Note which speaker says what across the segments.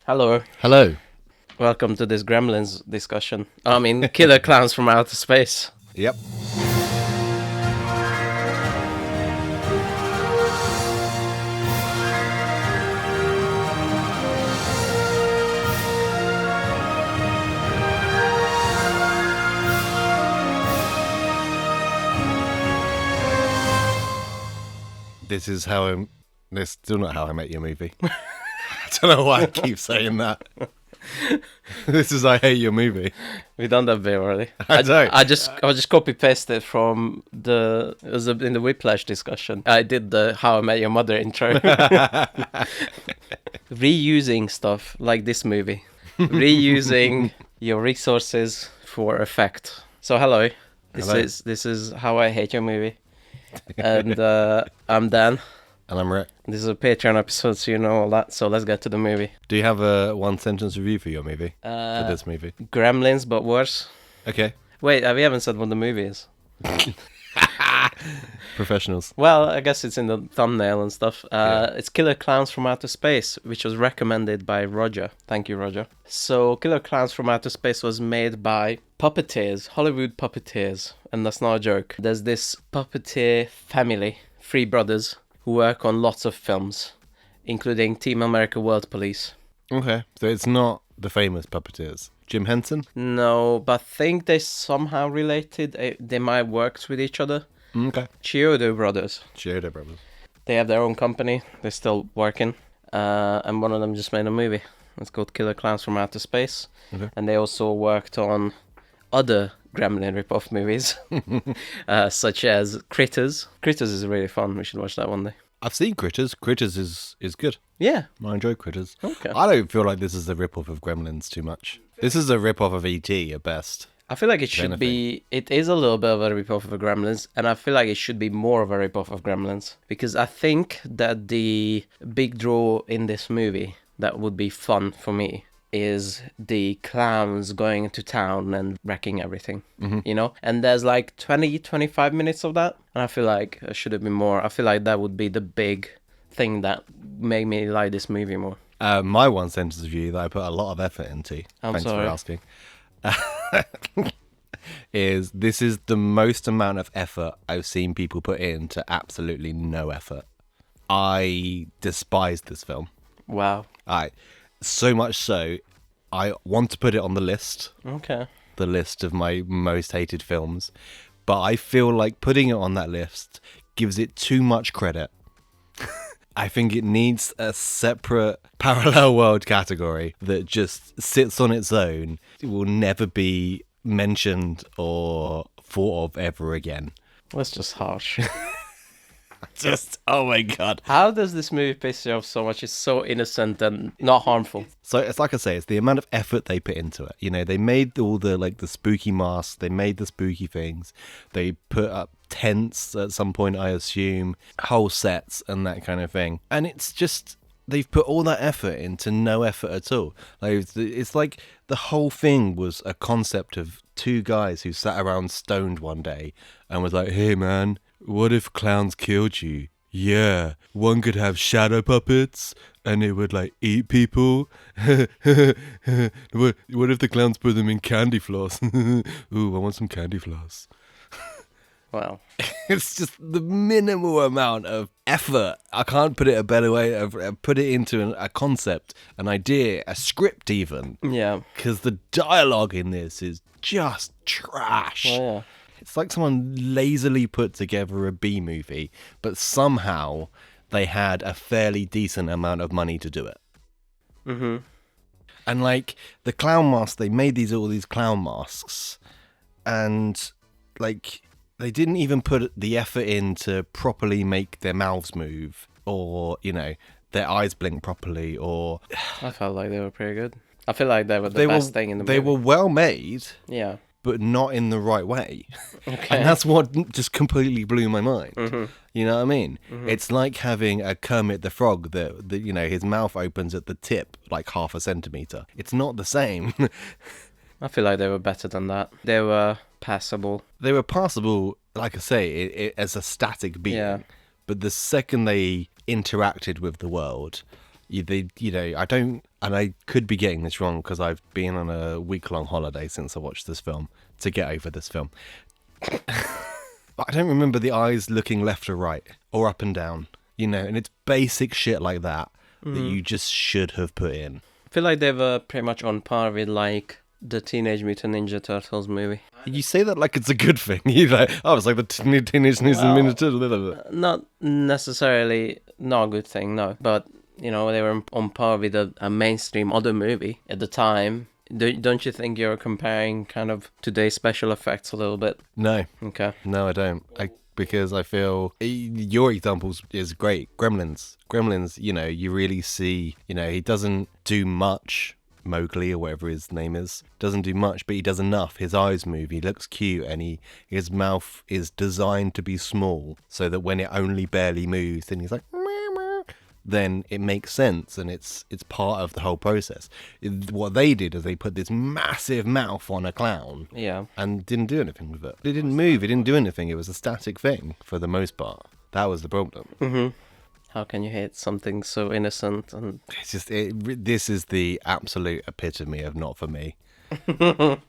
Speaker 1: Hello.
Speaker 2: Hello.
Speaker 1: Welcome to this Gremlins discussion. I mean, Killer Clowns from Outer Space.
Speaker 2: Yep. This is still not How I Met Your Movie. I don't know why I keep saying that. This is I Hate Your Movie.
Speaker 1: We've done that bit already.
Speaker 2: I
Speaker 1: just copy pasted from in the Whiplash discussion. I did the How I Met Your Mother intro. Reusing stuff like this movie. Reusing your resources for effect. So hello. This is How I Hate Your Movie. And I'm Dan.
Speaker 2: And I'm Rick.
Speaker 1: This is a Patreon episode, so you know all that. So let's get to the movie.
Speaker 2: Do you have a one-sentence review for your movie? For this movie?
Speaker 1: Gremlins, but worse.
Speaker 2: Okay.
Speaker 1: Wait, we haven't said what the movie is.
Speaker 2: Professionals.
Speaker 1: Well, I guess it's in the thumbnail and stuff. It's Killer Clowns from Outer Space, which was recommended by Roger. Thank you, Roger. So, Killer Clowns from Outer Space was made by puppeteers, Hollywood puppeteers, and that's not a joke. There's this puppeteer family, three brothers, who work on lots of films, including Team America World Police.
Speaker 2: Okay. So it's not the famous puppeteers. Jim Henson?
Speaker 1: No, but I think they're somehow related. They might have worked with each other.
Speaker 2: Okay.
Speaker 1: Chiodo brothers.
Speaker 2: Chiodo brothers.
Speaker 1: They have their own company. They're still working. And one of them just made a movie. It's called Killer Clowns from Outer Space.
Speaker 2: Okay.
Speaker 1: And they also worked on other Gremlin rip-off movies, such as Critters. Critters is really fun. We should watch that one day.
Speaker 2: I've seen Critters. Critters is good.
Speaker 1: Yeah.
Speaker 2: I enjoy Critters.
Speaker 1: Okay.
Speaker 2: I don't feel like this is a rip-off of Gremlins too much. This is a rip-off of E.T. at best.
Speaker 1: I feel like it should be... It is a little bit of a rip-off of Gremlins, and I feel like it should be more of a rip-off of Gremlins. Because I think that the big draw in this movie that would be fun for me is the clowns going to town and wrecking everything, you know? And there's like 20-25 minutes of that, and I feel like there should have been more. I feel like that would be the big thing that made me like this movie more.
Speaker 2: My one sentence review that I put a lot of effort into, thanks
Speaker 1: sorry.
Speaker 2: for asking, is this is the most amount of effort I've seen people put into absolutely no effort. I despise this film.
Speaker 1: Wow.
Speaker 2: So much so, I want to put it on the list.
Speaker 1: Okay.
Speaker 2: The list of my most hated films. But I feel like putting it on that list gives it too much credit. I think it needs a separate parallel world category that just sits on its own. It will never be mentioned or thought of ever again.
Speaker 1: That's just harsh.
Speaker 2: Oh my god.
Speaker 1: How does this movie piss you off so much? It's so innocent and not harmful.
Speaker 2: So it's like I say, it's the amount of effort they put into it. You know, they made all the the spooky masks, they made the spooky things, they put up tents at some point, I assume, whole sets and that kind of thing. And it's just, they've put all that effort into no effort at all. It's like the whole thing was a concept of two guys who sat around stoned one day and was like, hey man, what if clowns killed you? Yeah, one could have shadow puppets and it would eat people. What if the clowns put them in candy floss? Ooh, I want some candy floss.
Speaker 1: Wow.
Speaker 2: It's just the minimal amount of effort. I can't put it a better way. Put it into a concept, an idea, a script even.
Speaker 1: Yeah.
Speaker 2: Because the dialogue in this is just trash.
Speaker 1: Well, yeah.
Speaker 2: It's like someone lazily put together a B movie, but somehow they had a fairly decent amount of money to do it.
Speaker 1: Mm-hmm.
Speaker 2: And the clown masks, they made all these clown masks, and they didn't even put the effort in to properly make their mouths move, or their eyes blink properly, or
Speaker 1: I felt like they were pretty good. I feel like they were the best thing in the movie.
Speaker 2: They were well made.
Speaker 1: Yeah.
Speaker 2: But not in the right way.
Speaker 1: Okay.
Speaker 2: And that's what just completely blew my mind.
Speaker 1: Mm-hmm.
Speaker 2: You know what I mean?
Speaker 1: Mm-hmm.
Speaker 2: It's like having a Kermit the Frog that his mouth opens at the tip half a centimetre. It's not the same.
Speaker 1: I feel like they were better than that. They were passable.
Speaker 2: They were passable, like I say, as a static being.
Speaker 1: Yeah.
Speaker 2: But the second they interacted with the world, I don't, and I could be getting this wrong because I've been on a week-long holiday since I watched this film to get over this film. But I don't remember the eyes looking left or right or up and down, and it's basic shit like that that you just should have put in.
Speaker 1: I feel like they were pretty much on par with like the Teenage Mutant Ninja Turtles movie.
Speaker 2: You say that like it's a good thing. You're like, oh, it's like the Teenage Mutant Ninja Turtles.
Speaker 1: Not necessarily not a good thing, no. But, they were on par with a mainstream other movie at the time. Don't you think you're comparing kind of today's special effects a little bit?
Speaker 2: No.
Speaker 1: Okay.
Speaker 2: No, I don't. Because I feel your example is great. Gremlins, you really see, he doesn't do much. Mowgli or whatever his name is doesn't do much, but he does enough. His eyes move, he looks cute, and his mouth is designed to be small so that when it only barely moves, then he's like, then it makes sense, and it's part of the whole process. What they did is they put this massive mouth on a clown, and didn't do anything with it. It didn't move, it didn't do anything. It was a static thing for the most part. That was the problem.
Speaker 1: Mm-hmm. How can you hate something so innocent? And
Speaker 2: it's just this is the absolute epitome of not for me.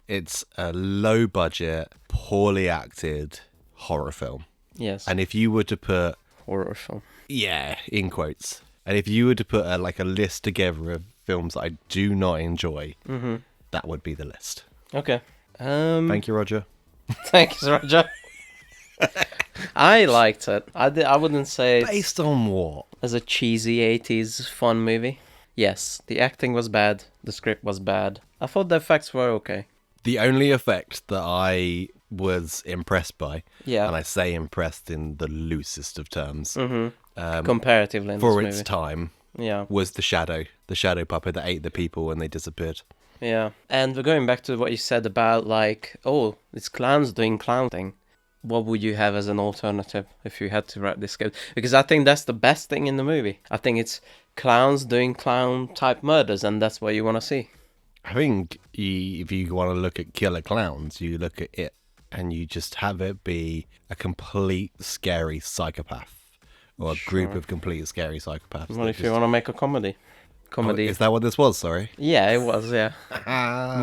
Speaker 2: It's a low budget, poorly acted horror film.
Speaker 1: Yes.
Speaker 2: And if you were to put
Speaker 1: horror film,
Speaker 2: in quotes, and if you were to put a list together of films that I do not enjoy, that would be the list.
Speaker 1: Okay.
Speaker 2: Thank you, Roger.
Speaker 1: Thanks, Roger. I liked it. I wouldn't say it's
Speaker 2: based on what?
Speaker 1: As a cheesy 80s fun movie. Yes, the acting was bad, the script was bad. I thought the effects were okay.
Speaker 2: The only effect that I was impressed by, and I say impressed in the loosest of terms,
Speaker 1: comparatively in
Speaker 2: for
Speaker 1: this
Speaker 2: its
Speaker 1: movie.
Speaker 2: time, was the shadow puppet that ate the people when they disappeared.
Speaker 1: Yeah, and we're going back to what you said about it's clowns doing clown thing. What would you have as an alternative if you had to write this script? Because I think that's the best thing in the movie. I think it's clowns doing clown-type murders, and that's what you want to see.
Speaker 2: I think if you want to look at killer clowns, you look at it, and you just have it be a complete scary psychopath, or a group of complete scary psychopaths.
Speaker 1: Well, if you want to make a comedy.
Speaker 2: Oh, is that what this was? Sorry.
Speaker 1: Yeah, it was. Yeah,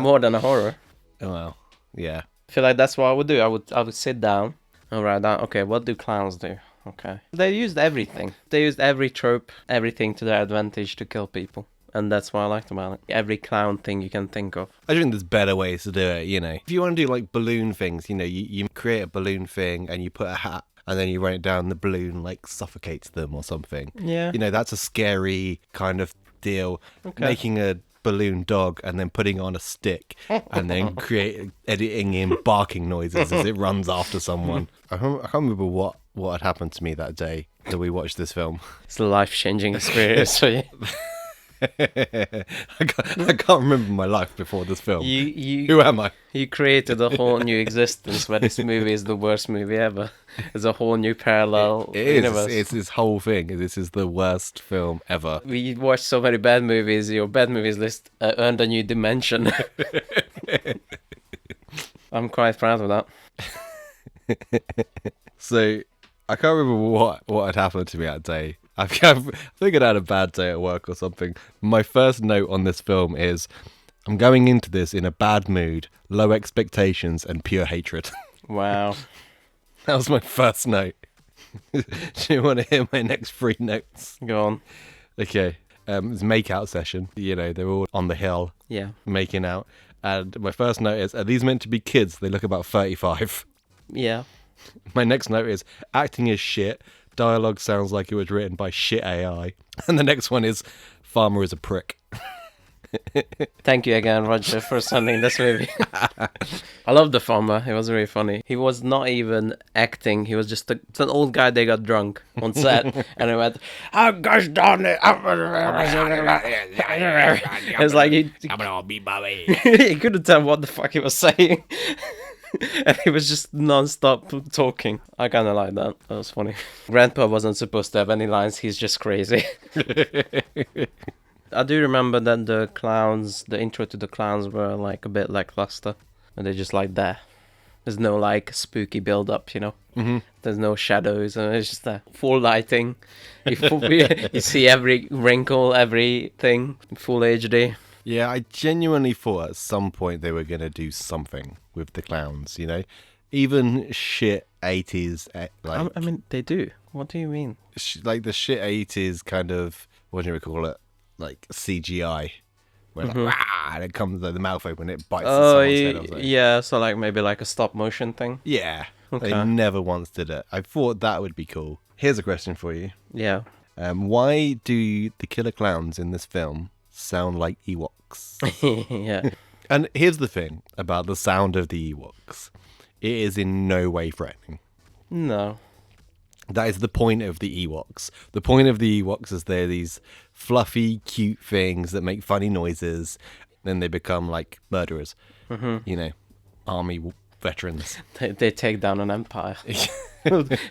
Speaker 1: more than a horror.
Speaker 2: Oh, well, yeah.
Speaker 1: I feel like that's what I would do. I would sit down and write down, okay, what do clowns do? Okay. They used everything. They used every trope, everything to their advantage to kill people. And that's what I liked about it. Every clown thing you can think of.
Speaker 2: I think there's better ways to do it, If you want to do like balloon things, you create a balloon thing and you put a hat and then you run it down, the balloon suffocates them or something.
Speaker 1: Yeah.
Speaker 2: That's a scary kind of deal.
Speaker 1: Okay.
Speaker 2: Making a balloon dog and then putting on a stick and then editing in barking noises as it runs after someone. I can't remember what had happened to me that day that we watched this film.
Speaker 1: It's a life-changing experience for you.
Speaker 2: I can't remember my life before this film. Who am I?
Speaker 1: You created a whole new existence where this movie is the worst movie ever. There's a whole new parallel universe.
Speaker 2: It's this whole thing. This is the worst film ever.
Speaker 1: We watched so many bad movies. Your bad movies list earned a new dimension. I'm quite proud of that.
Speaker 2: So, I can't remember what had happened to me that day. I think I'd had a bad day at work or something. My first note on this film is, I'm going into this in a bad mood, low expectations, and pure hatred.
Speaker 1: Wow.
Speaker 2: That was my first note. Do you want to hear my next 3 notes?
Speaker 1: Go on.
Speaker 2: Okay. It's a make-out session. They're all on the hill.
Speaker 1: Yeah.
Speaker 2: Making out. And my first note is, are these meant to be kids? They look about 35.
Speaker 1: Yeah.
Speaker 2: My next note is, acting is shit. Dialogue sounds like it was written by shit AI. And the next one is, farmer is a prick.
Speaker 1: Thank you again, Roger, for sending this movie. I love the farmer. It was really funny. He was not even acting. He was just an old guy that got drunk on set. And he went, oh gosh darn it. It's like he couldn't tell what the fuck he was saying. And he was just non-stop talking. I kind of like that. That was funny. Grandpa wasn't supposed to have any lines. He's just crazy. I do remember that the intro to the clowns were a bit lackluster. And they're just there. There's no like spooky build up, you know.
Speaker 2: Mhm.
Speaker 1: There's no shadows, and it's just a full lighting. You see every wrinkle, everything, full HD.
Speaker 2: Yeah, I genuinely thought at some point they were going to do something with the clowns, you know? Even shit 80s, like,
Speaker 1: I mean, they do. What do you mean?
Speaker 2: like the shit 80s kind of, what do you call it? Like CGI. Where like, "Rah," and it comes like the mouth open, it bites at someone's head or something.
Speaker 1: yeah. So like maybe like a stop motion thing.
Speaker 2: Yeah,
Speaker 1: Okay.
Speaker 2: they never once did it. I thought that would be cool. Here's a question for you.
Speaker 1: Yeah.
Speaker 2: Why do the killer clowns in this film sound like Ewoks?
Speaker 1: Yeah.
Speaker 2: And here's the thing about the sound of the Ewoks. It is in no way threatening.
Speaker 1: No.
Speaker 2: That is the point of the Ewoks. The point of the Ewoks is they're these fluffy, cute things that make funny noises. Then they become like murderers. You know, army veterans.
Speaker 1: They take down an empire.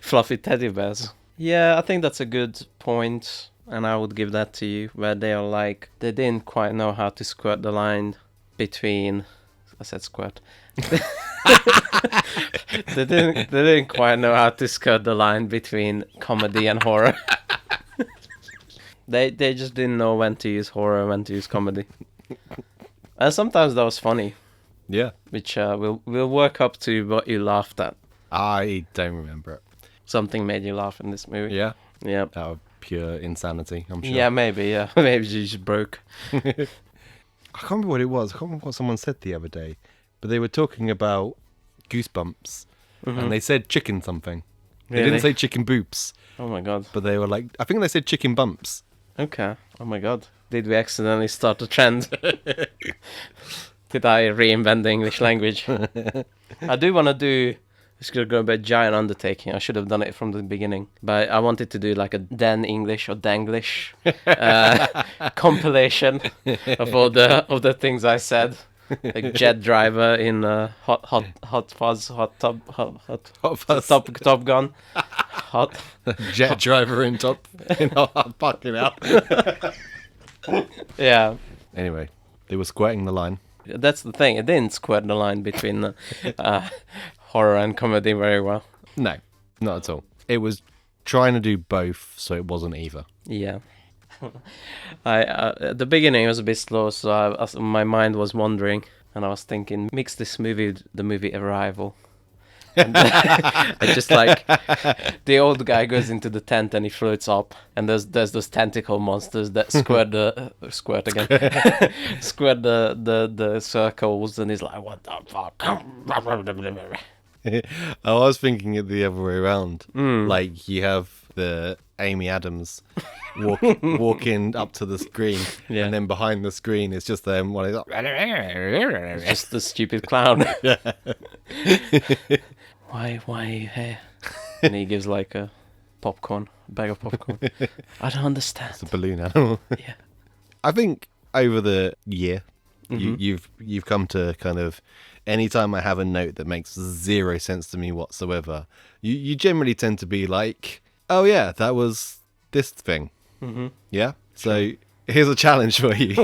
Speaker 1: Fluffy teddy bears. Yeah, I think that's a good point, and I would give that to you. Where they are like, they didn't quite know how to squirt the line between. I said squirt. They didn't quite know how to skirt the line between comedy and horror. They just didn't know when to use horror and when to use comedy. And sometimes that was funny,
Speaker 2: Yeah.
Speaker 1: which we'll work up to what you laughed at.
Speaker 2: I don't remember it.
Speaker 1: Something made you laugh in this movie.
Speaker 2: Yeah.
Speaker 1: Yeah.
Speaker 2: Out of pure insanity, I'm sure.
Speaker 1: Yeah, maybe. Yeah, maybe you just broke.
Speaker 2: I can't remember what it was. I can't remember what someone said the other day. But they were talking about Goosebumps. And they said chicken something. They
Speaker 1: Really?
Speaker 2: didn't say chicken boops.
Speaker 1: Oh my god.
Speaker 2: But they were like, I think they said chicken bumps.
Speaker 1: Okay. Oh my god. Did we accidentally start a trend? Did I reinvent the English language? I do want to do. It's going to be a giant undertaking. I should have done it from the beginning. But I wanted to do like a Dan English or Danglish compilation of all the things I said. Like jet driver in hot fuzz, hot
Speaker 2: Fuzz.
Speaker 1: top gun, hot.
Speaker 2: Jet driver in top. Fucking hell.
Speaker 1: Yeah,
Speaker 2: Anyway, they were squirting the line.
Speaker 1: that's the thing. It didn't squirt the line between horror and comedy very well.
Speaker 2: No, not at all. It was trying to do both, so it wasn't either.
Speaker 1: Yeah. At the beginning it was a bit slow, so my mind was wandering, and I was thinking, mix this movie with the movie Arrival. And I just like the old guy goes into the tent and he floats up, and there's those tentacle monsters that squirt the circles, and he's like, what the fuck?
Speaker 2: I was thinking it the other way around. Like you have the Amy Adams walking up to the screen, and then behind the screen is just them.
Speaker 1: Just the stupid clown. Why are you here? And he gives like a bag of popcorn. I don't understand.
Speaker 2: It's a balloon animal.
Speaker 1: Yeah.
Speaker 2: I think over the year, you've come to kind of, anytime I have a note that makes zero sense to me whatsoever, you generally tend to be like, oh yeah, that was this thing. Yeah? So here's a challenge for you.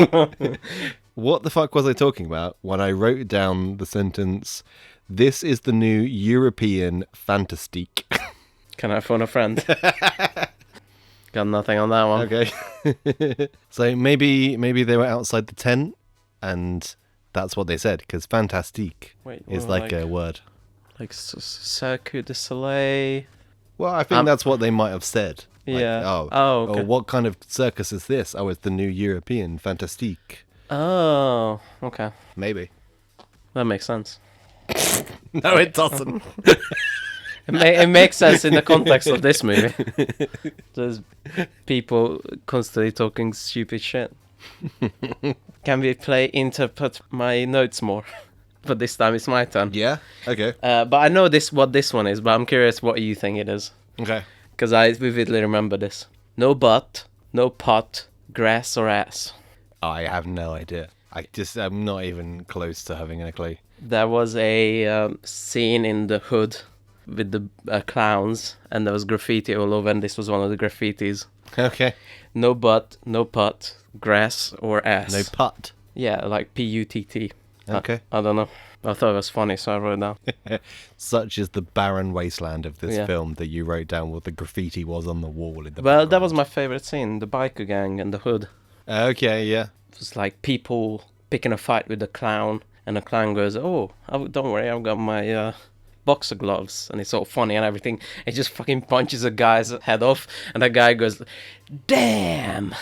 Speaker 2: What the fuck was I talking about when I wrote down the sentence, this is the new European Fantastique?
Speaker 1: Can I phone a friend? Got nothing on that one.
Speaker 2: Okay. So maybe they were outside the tent and that's what they said, because Fantastique
Speaker 1: Wait,
Speaker 2: is
Speaker 1: well,
Speaker 2: like a word.
Speaker 1: Like Cirque du Soleil.
Speaker 2: Well, I think that's what they might have said. Like,
Speaker 1: Yeah.
Speaker 2: Oh,
Speaker 1: Okay.
Speaker 2: what kind of circus is this? Oh, it's the new European Fantastique.
Speaker 1: Oh, okay.
Speaker 2: Maybe.
Speaker 1: That makes sense.
Speaker 2: No, it doesn't.
Speaker 1: It makes sense in the context of this movie. There's people constantly talking stupid shit. Can we interpret my notes more? But this time it's my turn.
Speaker 2: Yeah? Okay.
Speaker 1: But I know what this one is, but I'm curious what you think it is.
Speaker 2: Okay.
Speaker 1: Because I vividly remember this. No butt, no pot, grass or ass.
Speaker 2: I have no idea. I'm not even close to having a clue.
Speaker 1: There was a scene in the hood with the clowns, and there was graffiti all over, and this was one of the graffitis.
Speaker 2: Okay.
Speaker 1: No butt, no pot, grass or ass.
Speaker 2: No putt.
Speaker 1: Yeah, like Putt.
Speaker 2: Okay.
Speaker 1: I don't know. I thought it was funny, so I wrote it down.
Speaker 2: Such is the barren wasteland of this
Speaker 1: Yeah.
Speaker 2: film that you wrote down what the graffiti was on the wall in the
Speaker 1: Well, that was
Speaker 2: background.
Speaker 1: my favorite scene, the biker gang and the hood.
Speaker 2: Okay, yeah.
Speaker 1: It was like people picking a fight with the clown, and the clown goes, "Oh, don't worry, I've got my boxer gloves," and it's all funny and everything. It just fucking punches a guy's head off, and the guy goes, "Damn!"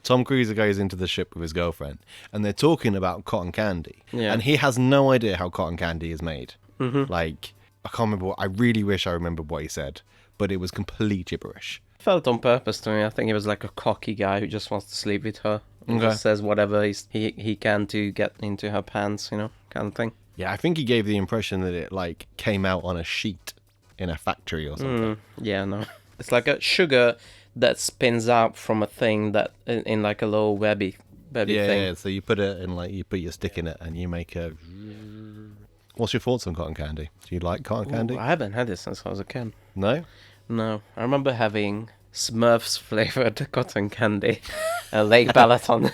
Speaker 2: Tom Cruise goes into the ship with his girlfriend, and they're talking about cotton candy.
Speaker 1: Yeah.
Speaker 2: And he has no idea how cotton candy is made.
Speaker 1: Mm-hmm.
Speaker 2: Like, I can't remember I really wish I remembered what he said, but it was complete gibberish.
Speaker 1: Felt on purpose to me. I think he was like a cocky guy who just wants to sleep with her. And
Speaker 2: Okay.
Speaker 1: just says whatever he can to get into her pants, kind of thing.
Speaker 2: Yeah, I think he gave the impression that it, like, came out on a sheet in a factory or something.
Speaker 1: Yeah, no. It's like a sugar that spins out from a thing that in like a little webby
Speaker 2: Yeah,
Speaker 1: thing.
Speaker 2: yeah, so you put it in, like, you put your stick in it and you make a... What's your thoughts on cotton candy? Do you like cotton candy?
Speaker 1: Ooh, I haven't had it since I was a kid.
Speaker 2: No?
Speaker 1: No, I remember having Smurfs flavored cotton candy at Lake Balaton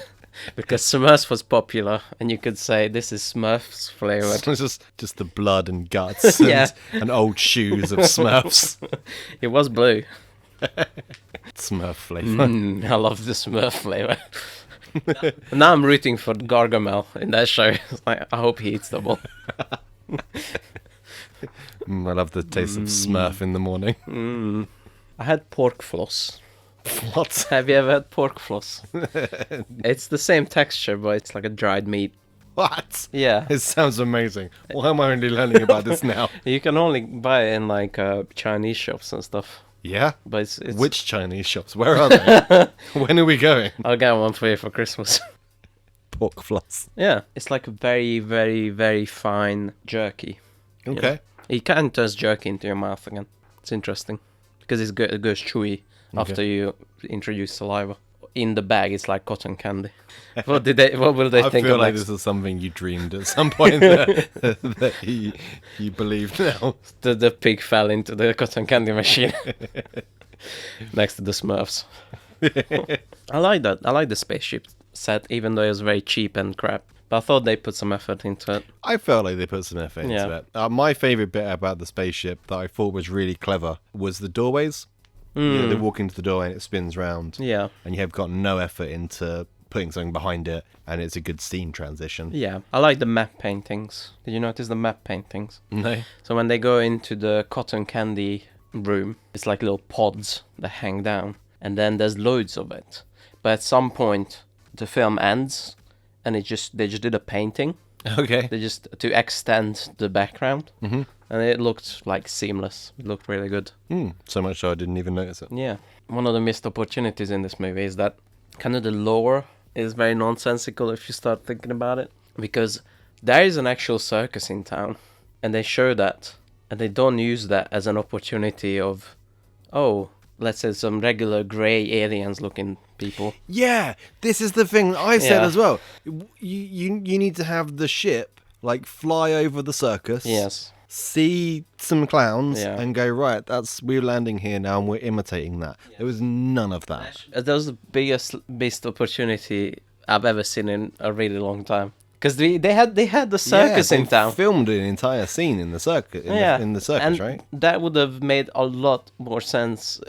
Speaker 1: because Smurfs was popular, and you could say this is Smurfs flavored.
Speaker 2: It's just the blood and guts and,
Speaker 1: Yeah.
Speaker 2: and old shoes of Smurfs.
Speaker 1: It was blue.
Speaker 2: Smurf flavour.
Speaker 1: I love the Smurf flavor. Now I'm rooting for Gargamel in that show. It's like, I hope he eats double.
Speaker 2: I love the taste of Smurf in the morning.
Speaker 1: I had pork floss.
Speaker 2: What?
Speaker 1: Have you ever had pork floss? It's the same texture, but it's like a dried meat.
Speaker 2: What?
Speaker 1: Yeah.
Speaker 2: It sounds amazing. Why am I only learning about this now?
Speaker 1: You can only buy it in like Chinese shops and stuff.
Speaker 2: Yeah?
Speaker 1: But it's
Speaker 2: Which Chinese shops? Where are they? When are we going?
Speaker 1: I'll get one for you for Christmas.
Speaker 2: Pork floss.
Speaker 1: Yeah. It's like a very, very, very fine jerky.
Speaker 2: Okay.
Speaker 1: You can't just jerky into your mouth again. It's interesting. Because it goes chewy after you introduce saliva. In the bag, it's like cotton candy. What will they
Speaker 2: I
Speaker 1: think
Speaker 2: feel
Speaker 1: of
Speaker 2: like
Speaker 1: next?
Speaker 2: this is something you dreamed at some point that you believe now.
Speaker 1: The pig fell into the cotton candy machine next to the Smurfs. I like that. I like the spaceship set, even though it was very cheap and crap. But I thought they put some effort into it.
Speaker 2: I felt like they put some effort into
Speaker 1: Yeah.
Speaker 2: it. My favourite bit about the spaceship that I thought was really clever was the doorways. You know, they walk into the doorway and it spins round.
Speaker 1: Yeah.
Speaker 2: And you have got no effort into putting something behind it, and it's a good scene transition.
Speaker 1: Yeah. I like the map paintings. Did you notice the map paintings?
Speaker 2: No?
Speaker 1: So when they go into the cotton candy room, it's like little pods that hang down. And then there's loads of it. But at some point, the film ends, and they just did a painting.
Speaker 2: Okay.
Speaker 1: They just to extend the background, and it looked like seamless. It looked really good.
Speaker 2: So much so I didn't even notice it.
Speaker 1: Yeah, one of the missed opportunities in this movie is that kind of the lore is very nonsensical if you start thinking about it, because there is an actual circus in town, and they show that, and they don't use that as an opportunity of, oh, let's say some regular grey aliens looking people.
Speaker 2: Yeah, this is the thing that I said
Speaker 1: Yeah.
Speaker 2: as well. You need to have the ship like fly over the circus.
Speaker 1: Yes.
Speaker 2: See some clowns
Speaker 1: Yeah.
Speaker 2: and go, right, we're landing here now and we're imitating that. There was none of that.
Speaker 1: That was the biggest missed opportunity I've ever seen in a really long time. Because they had the circus in
Speaker 2: they
Speaker 1: town.
Speaker 2: filmed an entire scene in the circus. In the circus,
Speaker 1: and
Speaker 2: right?
Speaker 1: that would have made a lot more sense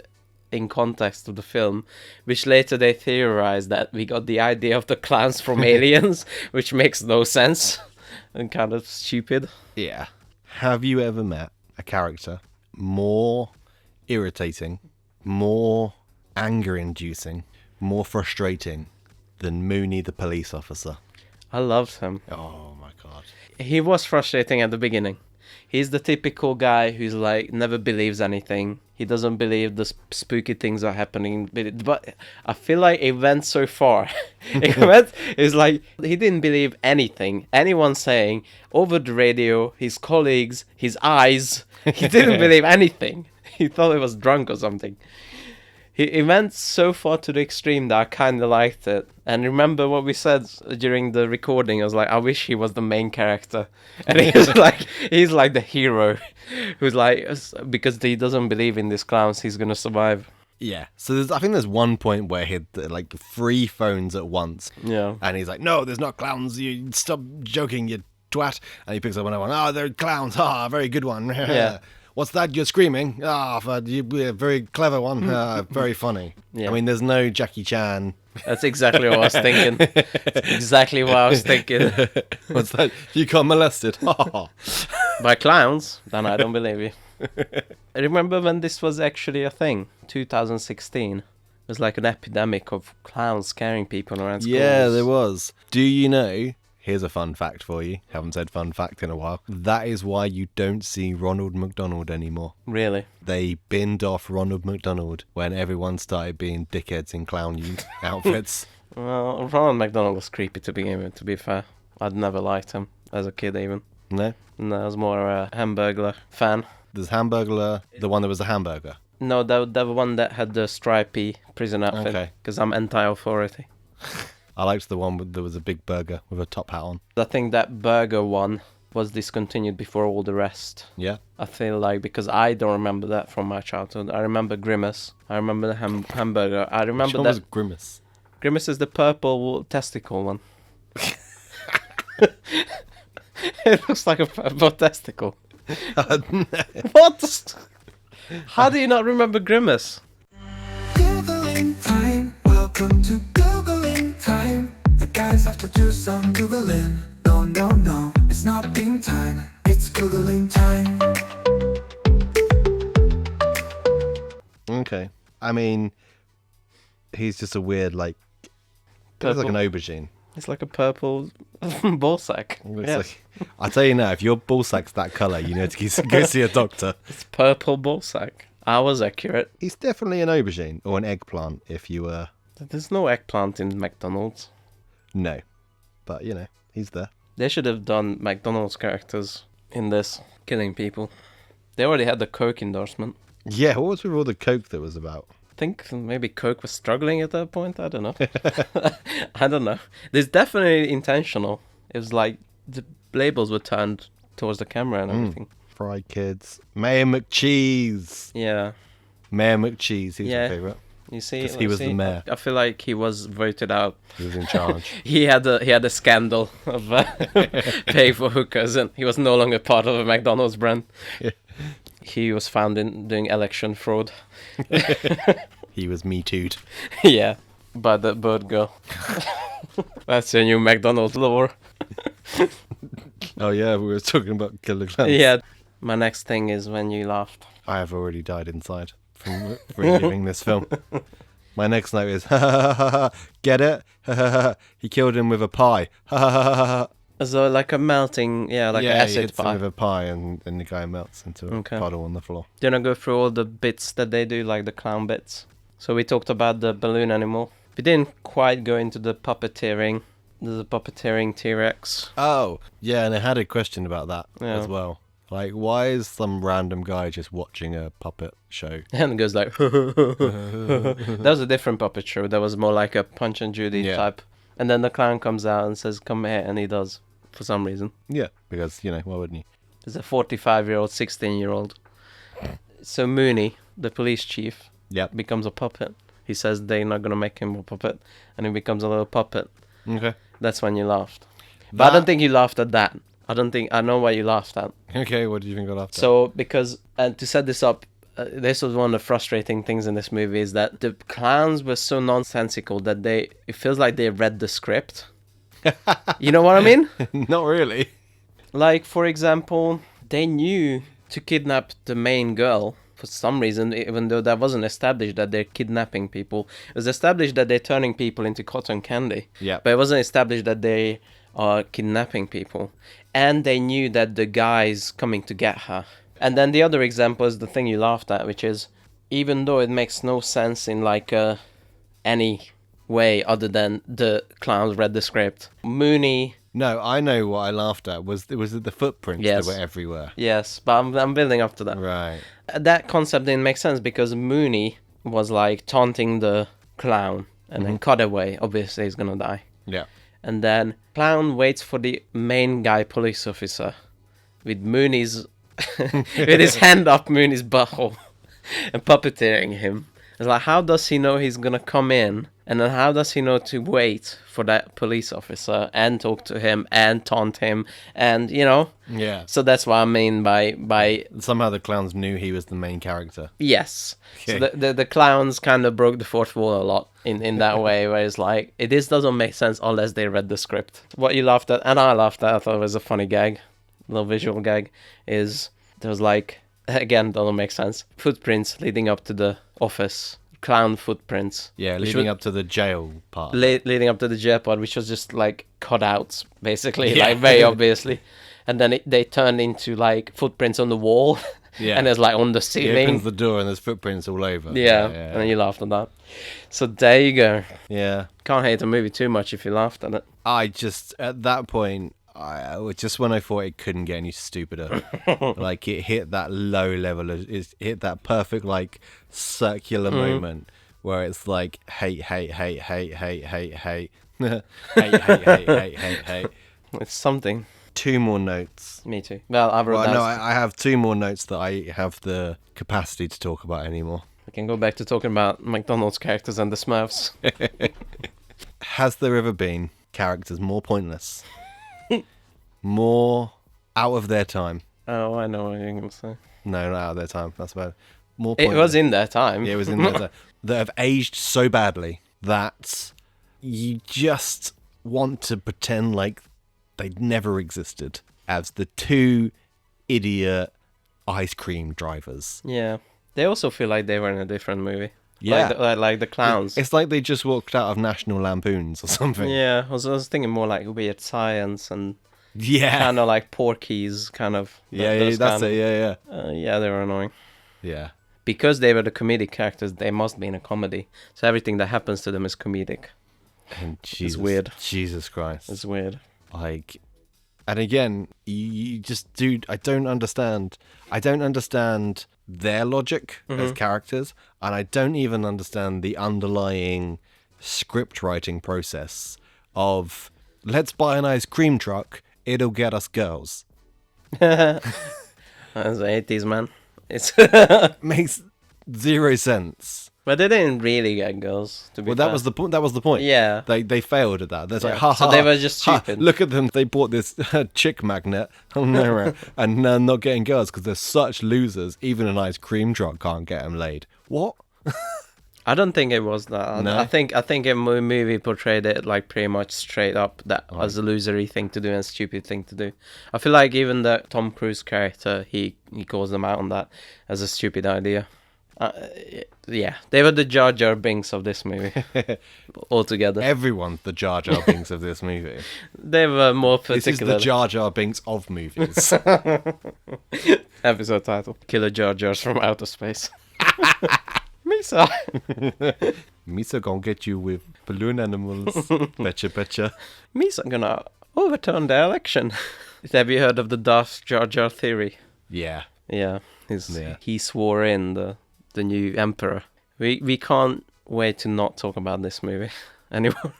Speaker 1: in context of the film, which later they theorized that we got the idea of the clowns from Aliens, which makes no sense and kind of stupid.
Speaker 2: Yeah. Have you ever met a character more irritating, more anger-inducing, more frustrating than Mooney the police officer?
Speaker 1: I loved him.
Speaker 2: Oh my god.
Speaker 1: He was frustrating at the beginning. He's the typical guy who's like never believes anything. He doesn't believe the spooky things are happening. But I feel like it went so far. It's like he didn't believe anything anyone saying over the radio, his colleagues, his eyes. He didn't believe anything. He thought he was drunk or something. He went so far to the extreme that I kind of liked it. And remember what we said during the recording? I was like, I wish he was the main character. And he's like the hero who's like, because he doesn't believe in these clowns, he's going to survive.
Speaker 2: Yeah. So I think there's one point where he had like 3 phones at once.
Speaker 1: Yeah.
Speaker 2: And he's like, no, there's not clowns. You stop joking, you twat. And he picks up another one. Oh, they're clowns. Ah, very good one.
Speaker 1: Yeah.
Speaker 2: What's that? You're screaming. A very clever one. Very funny.
Speaker 1: Yeah.
Speaker 2: I mean, there's no Jackie Chan.
Speaker 1: That's exactly what I was thinking. That's exactly what I was thinking.
Speaker 2: What's that? You got molested.
Speaker 1: By clowns? Then I don't believe you. I remember when this was actually a thing, 2016. It was like an epidemic of clowns scaring people around schools.
Speaker 2: Yeah, there was. Do you know? Here's a fun fact for you. Haven't said fun fact in a while. That is why you don't see Ronald McDonald anymore.
Speaker 1: Really?
Speaker 2: They binned off Ronald McDonald when everyone started being dickheads in clown outfits.
Speaker 1: Well, Ronald McDonald was creepy to begin with, to be fair. I'd never liked him as a kid even.
Speaker 2: No?
Speaker 1: No, I was more a Hamburglar fan.
Speaker 2: There's Hamburglar, the one that was a hamburger.
Speaker 1: No, the one that had the stripy prison outfit.
Speaker 2: Okay.
Speaker 1: Because I'm anti-authority.
Speaker 2: I liked the one with there was a big burger with a top hat on.
Speaker 1: I think that burger one was discontinued before all the rest.
Speaker 2: Yeah.
Speaker 1: I feel like, because I don't remember that from my childhood. I remember Grimace. I remember the hamburger. I remember
Speaker 2: Which one
Speaker 1: that.
Speaker 2: was Grimace?
Speaker 1: Grimace is the purple testicle one. It looks like a purple testicle. What? How do you not remember Grimace?
Speaker 3: Googling time, welcome to Googling time. The guys have to do some Googling. No, it's not being time, it's Googling time.
Speaker 2: Okay. I mean, he's just a weird, like, looks like an aubergine.
Speaker 1: It's like a purple ball sack.
Speaker 2: Looks
Speaker 1: Yes.
Speaker 2: like, I tell you now, if your ball sack's that colour, you need to go see a doctor.
Speaker 1: It's purple ball sack. I was accurate.
Speaker 2: He's definitely an aubergine or an eggplant if you were.
Speaker 1: There's no eggplant in McDonald's.
Speaker 2: No. But, he's there.
Speaker 1: They should have done McDonald's characters in this, killing people. They already had the Coke endorsement.
Speaker 2: Yeah, what was with all the coke that was about?
Speaker 1: I think maybe Coke was struggling at that point. I don't know. I don't know. There's definitely intentional. It was like the labels were turned towards the camera and everything.
Speaker 2: Fried Kids. Mayor McCheese.
Speaker 1: Yeah.
Speaker 2: Mayor McCheese, he's
Speaker 1: Yeah.
Speaker 2: my favourite.
Speaker 1: You see,
Speaker 2: 'Cause he was the mayor.
Speaker 1: I feel like he was voted out.
Speaker 2: He was in charge.
Speaker 1: He had a scandal of pay for hookers, and he was no longer part of a McDonald's brand.
Speaker 2: Yeah.
Speaker 1: He was found in doing election fraud.
Speaker 2: He was Me Too'd.
Speaker 1: Yeah, by the bird girl. That's your new McDonald's lore.
Speaker 2: Oh yeah, we were talking about Killer Clowns.
Speaker 1: Yeah. My next thing is when you laughed.
Speaker 2: I have already died inside from reliving this film. My next note is, get it? He killed him with a pie.
Speaker 1: So like a melting, like
Speaker 2: yeah,
Speaker 1: an
Speaker 2: he
Speaker 1: acid
Speaker 2: hits him
Speaker 1: pie.
Speaker 2: with a pie and the guy melts into a
Speaker 1: Okay.
Speaker 2: puddle on the floor.
Speaker 1: Do you want to go through all the bits that they do, like the clown bits? So we talked about the balloon animal. We didn't quite go into the puppeteering. There's a puppeteering T-Rex.
Speaker 2: Oh, yeah, and I had a question about that
Speaker 1: Yeah.
Speaker 2: as well. Like, why is some random guy just watching a puppet show?
Speaker 1: And it goes like... That was a different puppet show. That was more like a Punch and Judy
Speaker 2: Yeah.
Speaker 1: type. And then the clown comes out and says, come here, and he does. For some reason.
Speaker 2: Yeah, because, why wouldn't you?
Speaker 1: There's a 45-year-old, 16-year-old. So Mooney, the police chief,
Speaker 2: Yep.
Speaker 1: becomes a puppet. He says they're not going to make him a puppet. And he becomes a little puppet.
Speaker 2: Okay.
Speaker 1: That's when you laughed. But I don't think you laughed at that. I know what you laughed at.
Speaker 2: Okay, what did you think of after?
Speaker 1: So, because, to set this up, this was one of the frustrating things in this movie, is that the clowns were so nonsensical that it feels like they read the script. You know what I mean?
Speaker 2: Not really.
Speaker 1: Like, for example, they knew to kidnap the main girl for some reason, even though that wasn't established that they're kidnapping people. It was established that they're turning people into cotton candy.
Speaker 2: Yeah.
Speaker 1: But it wasn't established that they are kidnapping people. And they knew that the guy's coming to get her. And then the other example is the thing you laughed at, which is, even though it makes no sense in like any way other than the clowns read the script, Mooney...
Speaker 2: No, I know what I laughed at. Was it the footprints
Speaker 1: Yes.
Speaker 2: that were everywhere?
Speaker 1: Yes, but I'm building up to that.
Speaker 2: Right.
Speaker 1: That concept didn't make sense because Mooney was like taunting the clown and then cut away. Obviously, he's gonna die.
Speaker 2: Yeah.
Speaker 1: And then clown waits for the main guy police officer with Mooney's with his hand up Mooney's butthole and puppeteering him It's like, how does he know he's gonna come in? And then how does he know to wait for that police officer and talk to him and taunt him? And, you know?
Speaker 2: Yeah.
Speaker 1: So that's what I mean by
Speaker 2: Somehow the clowns knew he was the main character.
Speaker 1: yes.
Speaker 2: Okay.
Speaker 1: So the clowns kind of broke the fourth wall a lot in that way, where it's like, this doesn't make sense unless they read the script. What you laughed at, and I laughed at, I thought it was a funny gag, little visual gag, is there was like, again, doesn't make sense, footprints leading up to the office. Clown footprints.
Speaker 2: Yeah,
Speaker 1: which
Speaker 2: leading
Speaker 1: was-
Speaker 2: up to the jail part.
Speaker 1: leading up to the jail part, which was just like cutouts, basically,
Speaker 2: Yeah.
Speaker 1: like very obviously. And then they turned into like footprints on the wall,
Speaker 2: Yeah.
Speaker 1: and there's like on the
Speaker 2: He
Speaker 1: ceiling.
Speaker 2: opens the door and there's footprints all over.
Speaker 1: Yeah, and then you laughed at that. So there you go.
Speaker 2: Yeah.
Speaker 1: Can't hate the movie too much if you laughed at it.
Speaker 2: I just, at that point, just when I thought it couldn't get any stupider, like it hit that low level, it hit that perfect, like, circular moment where it's like, hate, hate, hate, hate, hate, hate, hate, hate, hate, hate, hate, hate, hate.
Speaker 1: It's something.
Speaker 2: 2 more notes.
Speaker 1: Me too. Well, I wrote
Speaker 2: Well,
Speaker 1: down.
Speaker 2: no, I have 2 more notes that I have the capacity to talk about anymore.
Speaker 1: I can go back to talking about McDonald's characters and the Smurfs.
Speaker 2: Has there ever been characters more pointless, more out of their time?
Speaker 1: Oh, I know what you're going to say.
Speaker 2: No, not out of their time. That's about it. More
Speaker 1: It
Speaker 2: pointless.
Speaker 1: was in their time.
Speaker 2: Yeah, it was in there. That have aged so badly that you just want to pretend like they never existed as the 2 idiot ice cream drivers.
Speaker 1: Yeah. They also feel like they were in a different movie.
Speaker 2: Yeah.
Speaker 1: Like the clowns.
Speaker 2: It's like they just walked out of National Lampoons or something.
Speaker 1: Yeah, I was thinking more like weird science and
Speaker 2: Yeah.
Speaker 1: kind of like Porky's kind of.
Speaker 2: Yeah,
Speaker 1: those
Speaker 2: that's
Speaker 1: kind
Speaker 2: it. Yeah,
Speaker 1: of- yeah, they were annoying.
Speaker 2: yeah.
Speaker 1: Because they were the comedic characters, they must be in a comedy. So everything that happens to them is comedic.
Speaker 2: And Jesus,
Speaker 1: weird.
Speaker 2: Jesus Christ.
Speaker 1: It's weird.
Speaker 2: Like, and again, you just do. I don't understand their logic as characters, and I don't even understand the underlying script writing process of let's buy an ice cream truck, it'll get us girls.
Speaker 1: That's the 80s, man. It's
Speaker 2: Makes 0 sense.
Speaker 1: But they didn't really get girls, to be
Speaker 2: Well, that
Speaker 1: fair.
Speaker 2: was the point. That was the point.
Speaker 1: Yeah.
Speaker 2: They failed at that. They're
Speaker 1: Yeah.
Speaker 2: like, ha
Speaker 1: So
Speaker 2: ha.
Speaker 1: they were just
Speaker 2: ha,
Speaker 1: stupid.
Speaker 2: Look at them. They bought this chick magnet, and not getting girls because they're such losers. Even an ice cream truck can't get them laid. What?
Speaker 1: I don't think it was that.
Speaker 2: No?
Speaker 1: I think a movie portrayed it like pretty much straight up that was a losery thing to do and stupid thing to do. I feel like even the Tom Cruise character, he calls them out on that as a stupid idea. Yeah, they were the Jar Jar Binks of this movie altogether.
Speaker 2: Everyone's the Jar Jar Binks of this movie.
Speaker 1: They were more
Speaker 2: This is the
Speaker 1: particular.
Speaker 2: Jar Jar Binks of movies.
Speaker 1: Episode title: Killer Jar Jars from Outer Space. Misa.
Speaker 2: Misa gonna get you with balloon animals. Betcha, betcha.
Speaker 1: Misa gonna overturn the election. Have you heard of the Darth Jar Jar theory?
Speaker 2: Yeah.
Speaker 1: Yeah,
Speaker 2: Yeah.
Speaker 1: he swore in the new emperor. We can't wait to not talk about this movie anymore.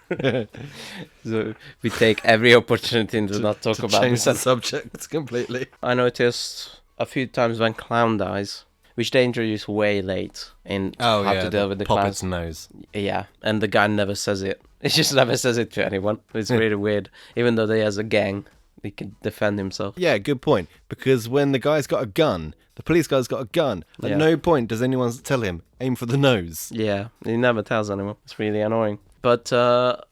Speaker 1: So we take every opportunity to not talk about
Speaker 2: Change
Speaker 1: this.
Speaker 2: the subject completely.
Speaker 1: I noticed a few times when Clown dies, which they introduce way late in
Speaker 2: Oh
Speaker 1: how
Speaker 2: yeah.
Speaker 1: to deal with the
Speaker 2: puppet's
Speaker 1: clowns.
Speaker 2: nose.
Speaker 1: Yeah, and the guy never says it. He just never says it to anyone. It's really weird. Even though he has a gang, he can defend himself.
Speaker 2: Yeah, good point. Because when the guy's got a gun, the police guy's got a gun. At
Speaker 1: Yeah.
Speaker 2: no point does anyone tell him aim for the nose.
Speaker 1: Yeah, he never tells anyone. It's really annoying. But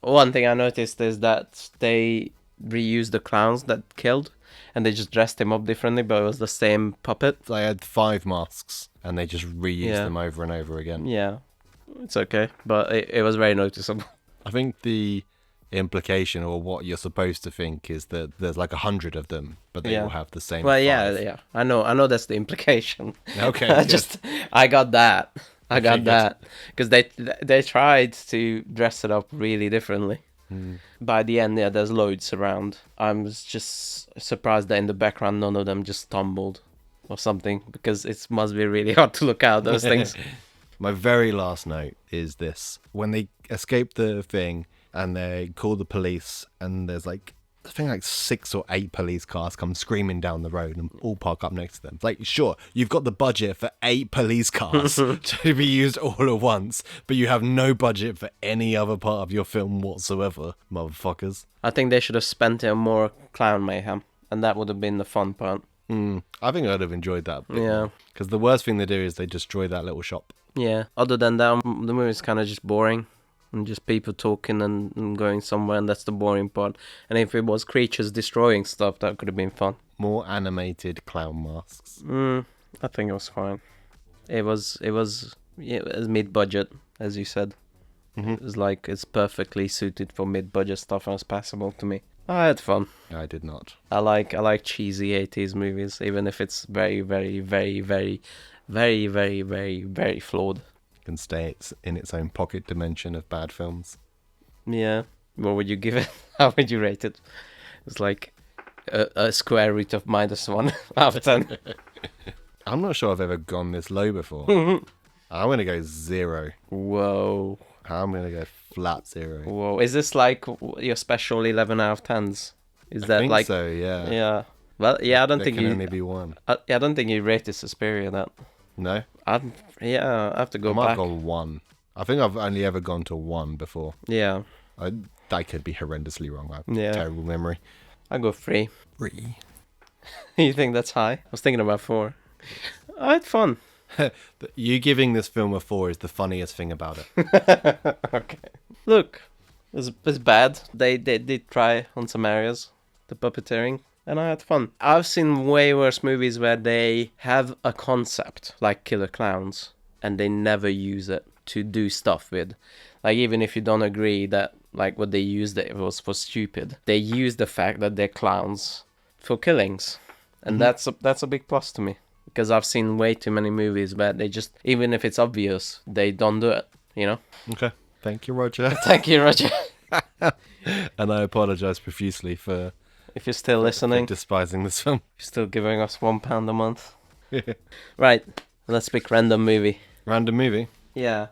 Speaker 1: one thing I noticed is that they reused the clowns that killed, and they just dressed him up differently, but it was the same puppet.
Speaker 2: They had 5 masks, and they just reused
Speaker 1: Yeah.
Speaker 2: them over and over again.
Speaker 1: Yeah, it's okay, but it was very noticeable.
Speaker 2: I think the implication, or what you're supposed to think, is that there's like 100 of them, but they
Speaker 1: Yeah.
Speaker 2: all have the same.
Speaker 1: Well,
Speaker 2: 5.
Speaker 1: yeah, I know that's the implication.
Speaker 2: Okay,
Speaker 1: I
Speaker 2: good.
Speaker 1: I got that. I got
Speaker 2: good.
Speaker 1: that because they tried to dress it up really differently. By the end, yeah, there's loads around. I'm just surprised that in the background none of them just stumbled or something, because it must be really hard to look out those things.
Speaker 2: My very last note is this: when they escape the thing and they call the police, and there's like I think like 6 or 8 police cars come screaming down the road and all park up next to them. Like, sure, you've got the budget for 8 police cars to be used all at once, but you have no budget for any other part of your film whatsoever, motherfuckers.
Speaker 1: I think they should have spent it on more clown mayhem, and that would have been the fun part.
Speaker 2: I think I'd have enjoyed that.
Speaker 1: Yeah.
Speaker 2: Because the worst thing they do is they destroy that little shop.
Speaker 1: Yeah. Other than that, the movie's kind of just boring. And just people talking and going somewhere, and that's the boring part. And if it was creatures destroying stuff, that could have been fun.
Speaker 2: More animated clown masks.
Speaker 1: I think it was fine. It was mid-budget, as you said. It was like, it's perfectly suited for mid-budget stuff, and it's passable to me. I had fun.
Speaker 2: I did not.
Speaker 1: I like cheesy 80s movies, even if it's very, very, very, very, very, very, very, very flawed.
Speaker 2: Can stay in its own pocket dimension of bad films.
Speaker 1: Yeah. What would you give it? How would you rate it? It's like a square root of -1 out of 10.
Speaker 2: I'm not sure I've ever gone this low before. I'm going to go 0.
Speaker 1: Whoa.
Speaker 2: I'm going to go flat 0.
Speaker 1: Whoa. Is this like your special 11 out of 10s? Is that
Speaker 2: I think
Speaker 1: like...
Speaker 2: so, yeah.
Speaker 1: Yeah. Well, yeah, I don't think
Speaker 2: can
Speaker 1: you...
Speaker 2: only be one.
Speaker 1: I don't think you rate it Suspiria, that.
Speaker 2: No?
Speaker 1: I have to go
Speaker 2: I might
Speaker 1: back.
Speaker 2: have gone 1. I think I've only ever gone to 1 before.
Speaker 1: Yeah.
Speaker 2: I could be horrendously wrong. I have
Speaker 1: Yeah.
Speaker 2: terrible memory.
Speaker 1: I go 3.
Speaker 2: 3.
Speaker 1: You think that's high? I was thinking about 4. I had fun.
Speaker 2: You giving this film a 4 is the funniest thing about it.
Speaker 1: Okay. Look, it's bad. They did try on some areas, the puppeteering, and I had fun. I've seen way worse movies where they have a concept, like Killer Klowns, and they never use it to do stuff with. Like, even if you don't agree that, like, what they used it was for stupid, they use the fact that they're clowns for killings. And that's a big plus to me. Because I've seen way too many movies where they just, even if it's obvious, they don't do it, you know?
Speaker 2: Okay. Thank you, Roger.
Speaker 1: Thank you, Roger.
Speaker 2: And I apologise profusely for
Speaker 1: If you're still listening,
Speaker 2: despising this film.
Speaker 1: you're still giving us £1 a month. Right, let's pick random movie.
Speaker 2: Random movie.
Speaker 1: Yeah.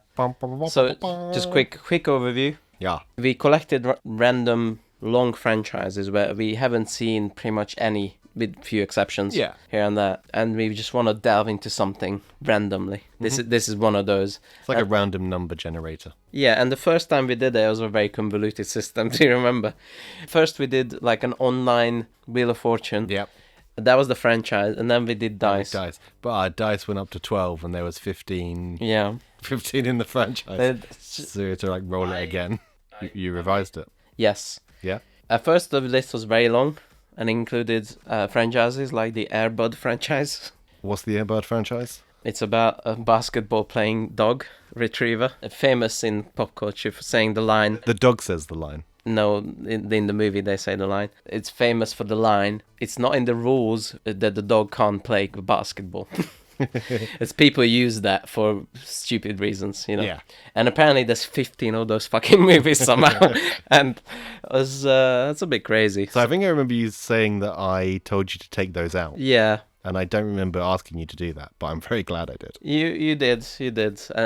Speaker 1: So, just quick overview.
Speaker 2: Yeah.
Speaker 1: We collected random long franchises where we haven't seen pretty much any, with few exceptions.
Speaker 2: Yeah.
Speaker 1: Here and there, and we just want to delve into something randomly. This is one of those.
Speaker 2: It's like a random number generator.
Speaker 1: Yeah, and the first time we did it was a very convoluted system. Do you remember? First we did like an online Wheel of Fortune.
Speaker 2: Yep.
Speaker 1: That was the franchise, and then we did dice.
Speaker 2: But our dice went up to 12 and there was 15.
Speaker 1: Yeah.
Speaker 2: 15 in the franchise. So you had to like roll it again. You revised it.
Speaker 1: Yes.
Speaker 2: Yeah.
Speaker 1: At first the list was very long and included franchises like the Air Bud franchise.
Speaker 2: What's the Airbud franchise?
Speaker 1: It's about a basketball playing dog retriever, famous in pop culture for saying the line.
Speaker 2: The dog says the line.
Speaker 1: No, in the movie they say the line. It's famous for the line. It's not in the rules that the dog can't play basketball. It's people use that for stupid reasons, you know.
Speaker 2: Yeah.
Speaker 1: And apparently there's 15 of those fucking movies somehow, and it's a bit crazy.
Speaker 2: So I think I remember you saying that I told you to take those out.
Speaker 1: Yeah.
Speaker 2: And I don't remember asking you to do that, but I'm very glad I did.
Speaker 1: You did.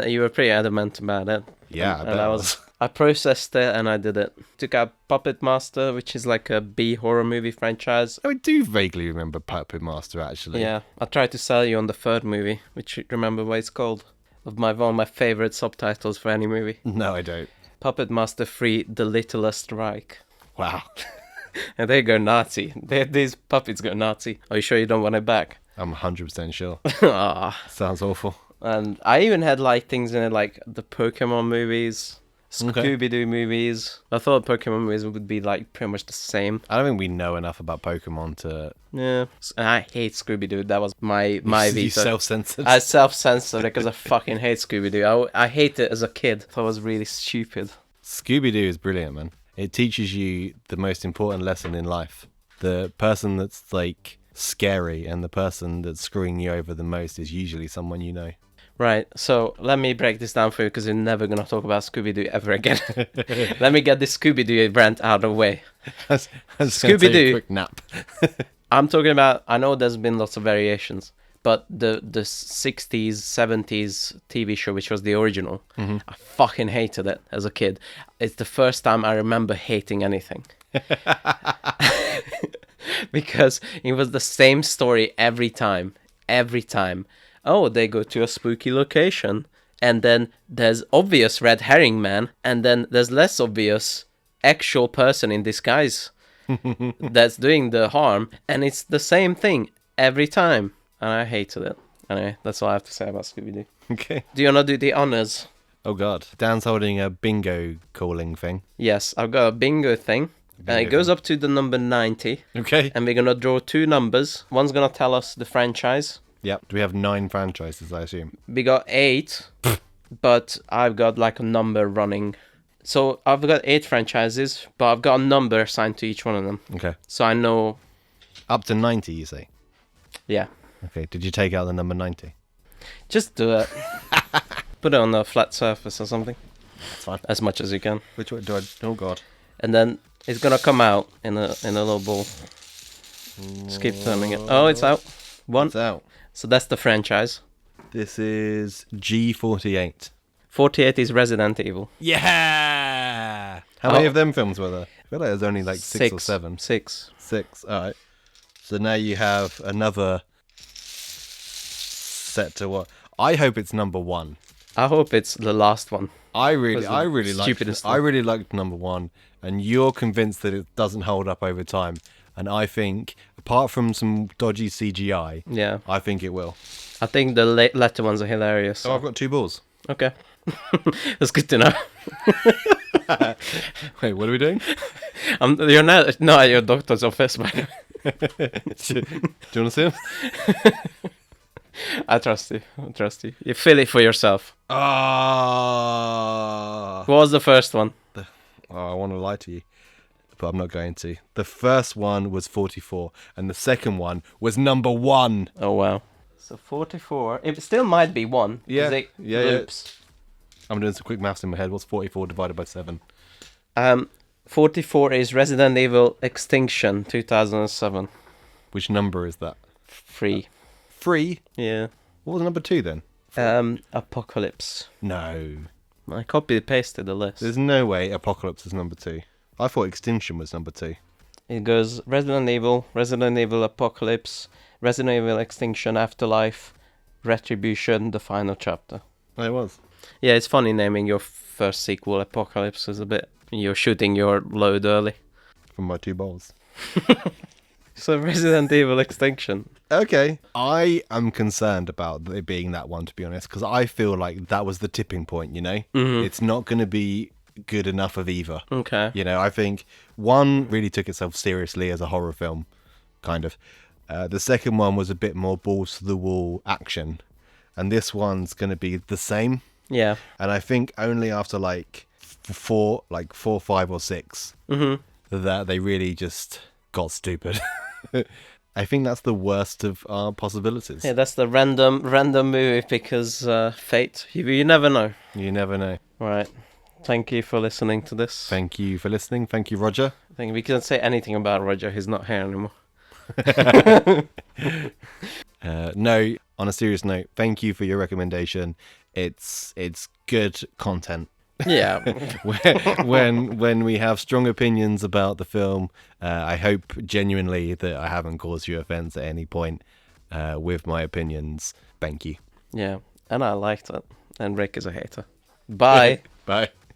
Speaker 1: You were pretty adamant about it.
Speaker 2: Yeah,
Speaker 1: and I processed it and I did it. Took out Puppet Master, which is like a B horror movie franchise.
Speaker 2: I do vaguely remember Puppet Master, actually.
Speaker 1: Yeah, I tried to sell you on the third movie, which you remember what it's called. One of my favorite subtitles for any movie.
Speaker 2: No, I don't.
Speaker 1: Puppet Master 3: The Littlest Reich.
Speaker 2: Wow.
Speaker 1: And they go Nazi. These puppets go Nazi. Are you sure you don't want it back?
Speaker 2: I'm 100% sure.
Speaker 1: Ah.
Speaker 2: Sounds awful.
Speaker 1: And I even had like things in it like the Pokemon movies,
Speaker 2: Okay.
Speaker 1: Scooby-Doo movies. I thought Pokemon movies would be like pretty much the same.
Speaker 2: I don't think we know enough about Pokemon to...
Speaker 1: Yeah. And I hate Scooby-Doo. That was my
Speaker 2: You
Speaker 1: veto.
Speaker 2: self-censored.
Speaker 1: I self-censored it because I fucking hate Scooby-Doo. I hate it as a kid. I thought it was really stupid.
Speaker 2: Scooby-Doo is brilliant, man. It teaches you the most important lesson in life. The person that's like scary and the person that's screwing you over the most is usually someone you know.
Speaker 1: Right, so let me break this down for you because you're never going to talk about Scooby-Doo ever again. Let me get this Scooby-Doo rant out of the way.
Speaker 2: Scooby-Doo.
Speaker 1: Scooby-Doo.
Speaker 2: Quick nap.
Speaker 1: I'm talking about, I know there's been lots of variations, But the 60s, 70s TV show, which was the original, I fucking hated it as a kid. It's the first time I remember hating anything. Because it was the same story every time. Every time. Oh, they go to a spooky location. And then there's obvious red herring man. And then there's less obvious actual person in disguise that's doing the harm. And it's the same thing every time. And I hated it. Anyway, that's all I have to say about Scooby-Doo.
Speaker 2: Okay.
Speaker 1: Do you want to do the honors?
Speaker 2: Oh, God. Dan's holding a bingo calling thing.
Speaker 1: Yes, I've got a bingo thing. It goes up to the number 90.
Speaker 2: Okay.
Speaker 1: And we're going to draw 2 numbers. One's going to tell us the franchise.
Speaker 2: Yep. Do we have 9 franchises, I assume?
Speaker 1: We got 8, but I've got like a number running. So I've got 8 franchises, but I've got a number assigned to each one of them.
Speaker 2: Okay.
Speaker 1: So I know...
Speaker 2: Up to 90, you say?
Speaker 1: Yeah.
Speaker 2: Okay. Did you take out the number 90?
Speaker 1: Just do it. Put it on a flat surface or something.
Speaker 2: That's fine.
Speaker 1: As much as you can.
Speaker 2: Which one do I... Oh, God.
Speaker 1: And then it's going to come out in a little ball. Just keep turning it. Oh, it's out. 1.
Speaker 2: It's out.
Speaker 1: So that's the franchise.
Speaker 2: This is G48.
Speaker 1: 48 is Resident Evil.
Speaker 2: Yeah! How many of them films were there? I feel like there's only like 6 or 7.
Speaker 1: 6.
Speaker 2: 6. All right. So now you have another set to what? I hope it's number 1.
Speaker 1: I hope it's the last one.
Speaker 2: I really
Speaker 1: stupidest
Speaker 2: liked number 1, and you're convinced that it doesn't hold up over time. And I think, apart from some dodgy CGI,
Speaker 1: Yeah.
Speaker 2: I think it will.
Speaker 1: I think the latter ones are hilarious.
Speaker 2: Oh, I've got 2 balls.
Speaker 1: Okay. That's good to know.
Speaker 2: Wait, what are we doing?
Speaker 1: You're not at your doctor's office, but
Speaker 2: Do you want to see them?
Speaker 1: I trust you. You feel it for yourself.
Speaker 2: Ah.
Speaker 1: What was the first one?
Speaker 2: Oh, I want to lie to you, but I'm not going to. The first one was 44, and the second one was number 1.
Speaker 1: Oh, wow. So 44. It still might be 1.
Speaker 2: Yeah,
Speaker 1: 'cause it
Speaker 2: yeah.
Speaker 1: loops.
Speaker 2: I'm doing some quick maths in my head. What's 44 divided by 7?
Speaker 1: 44 is Resident Evil Extinction 2007.
Speaker 2: Which number is that?
Speaker 1: 3.
Speaker 2: 3?
Speaker 1: Yeah.
Speaker 2: What was number 2 then?
Speaker 1: Apocalypse.
Speaker 2: No.
Speaker 1: I copy-pasted the list.
Speaker 2: There's no way Apocalypse is number 2. I thought Extinction was number 2.
Speaker 1: It goes Resident Evil Apocalypse, Resident Evil Extinction, Afterlife, Retribution, the final chapter.
Speaker 2: Oh, it was.
Speaker 1: Yeah, it's funny naming your first sequel Apocalypse is a bit... You're shooting your load early.
Speaker 2: From my 2 balls.
Speaker 1: So Resident Evil Extinction.
Speaker 2: Okay. I am concerned about it being that one, to be honest, because I feel like that was the tipping point, you know?
Speaker 1: Mm-hmm.
Speaker 2: It's not going to be good enough of either.
Speaker 1: Okay.
Speaker 2: You know, I think 1 really took itself seriously as a horror film, kind of. The second one was a bit more balls to the wall action. And this one's going to be the same.
Speaker 1: Yeah.
Speaker 2: And I think only after like 4, 5 or 6, that they really just got stupid. I think that's the worst of our possibilities.
Speaker 1: Yeah, that's the random movie because fate. You never know.
Speaker 2: You never know.
Speaker 1: Right. Thank you for listening to this.
Speaker 2: Thank you for listening. Thank you, Roger.
Speaker 1: I think we can't say anything about Roger. He's not here anymore.
Speaker 2: No, on a serious note, thank you for your recommendation. It's good content.
Speaker 1: Yeah.
Speaker 2: when we have strong opinions about the film, I hope genuinely that I haven't caused you offense at any point with my opinions. Thank you.
Speaker 1: Yeah. And I liked it. And Rick is a hater. Bye.
Speaker 2: Bye.